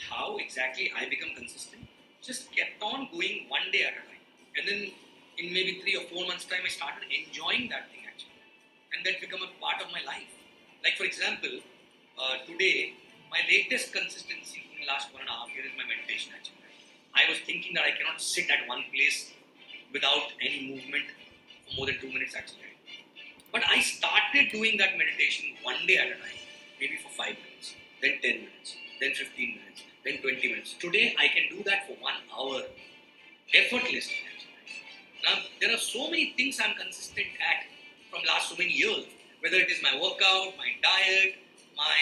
how exactly I become consistent? Just kept on going one day at a time. And then in maybe 3 or 4 months' time, I started enjoying that thing actually. And that become a part of my life. Like for example, today, my latest consistency in the last 1.5 years is my meditation actually. I was thinking that I cannot sit at one place without any movement for more than 2 minutes actually. But I started doing that meditation one day at a time, maybe for 5 minutes, then 10 minutes, then 15 minutes, then 20 minutes. Today, I can do that for 1 hour effortlessly. Now, there are so many things I'm consistent at from last so many years, whether it is my workout, my diet, my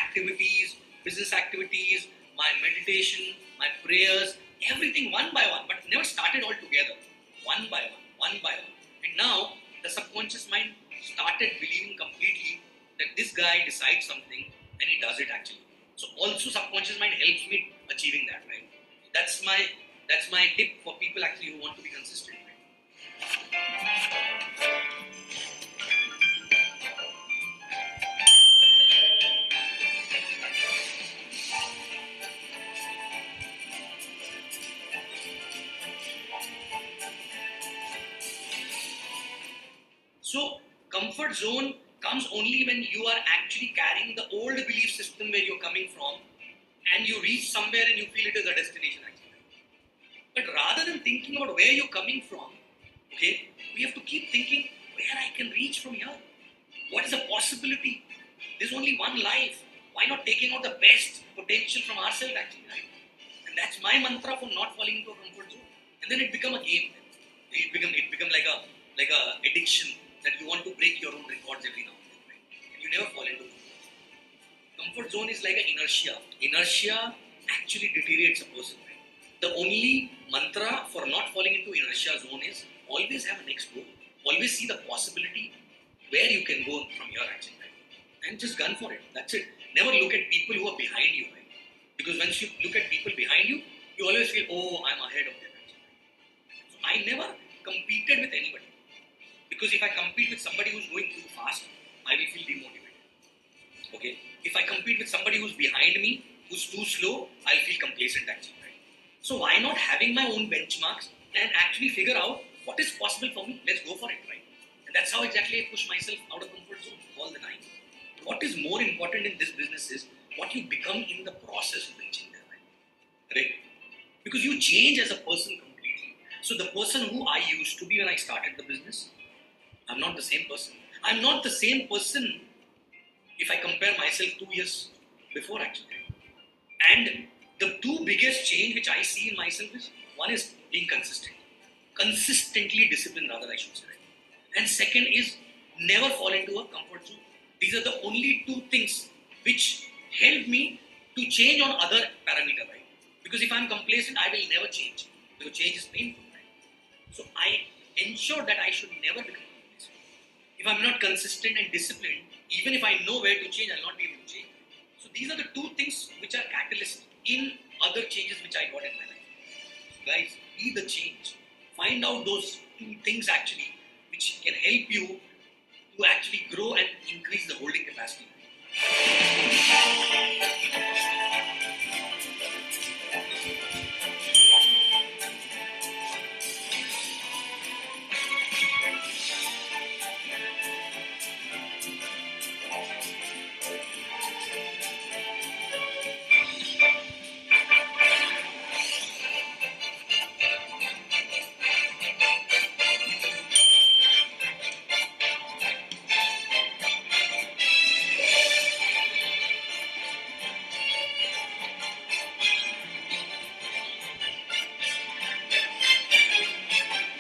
activities, business activities, my meditation, my prayers, everything one by one, but never started all together, one by one, one by one. And now, the subconscious mind started believing completely that this guy decides something and he does it actually. So also subconscious mind helps me achieving that, right? That's my that's my tip for people actually who want to be consistent. So comfort zone comes only when you are actually carrying the old belief system where you're coming from, and you reach somewhere and you feel it is a destination actually. But rather than thinking about where you're coming from, okay, we have to keep thinking where I can reach from here. What is the possibility? There's only one life. Why not taking out the best potential from ourselves actually, right? And that's my mantra for not falling into a comfort zone. And then it become a game. It become like a addiction that you want to break your own records every now and then, right? And you never fall into comfort zone. Comfort zone is like an inertia. Inertia actually deteriorates a person, right? The only mantra for not falling into inertia zone is always have a next goal. Always see the possibility where you can go from here actually, right? And just gun for it. That's it. Never look at people who are behind you, right? Because once you look at people behind you, you always feel, oh, I'm ahead of them actually. So I never competed with anybody. Because if I compete with somebody who's going too fast, I will feel demotivated. Okay? If I compete with somebody who's behind me, who's too slow, I'll feel complacent actually, right? So why not having my own benchmarks and actually figure out what is possible for me? Let's go for it, right? And that's how exactly I push myself out of comfort zone all the time. What is more important in this business is what you become in the process of reaching there, right? Because you change as a person completely. So the person who I used to be when I started the business, I'm not the same person. I'm not the same person if I compare myself 2 years before actually. And the two biggest change which I see in myself is one is being consistent. Consistently disciplined rather I should say. And second is never fall into a comfort zone. These are the only two things which help me to change on other parameter, right? Because if I'm complacent, I will never change. Because change is painful, right? So I ensure that I should never become complacent. If I'm not consistent and disciplined, even if I know where to change, I'll not be able to change. So these are the two things which are catalysts in other changes which I got in my life. Guys, be the change. Find out those two things actually which can help you to actually grow and increase the holding capacity.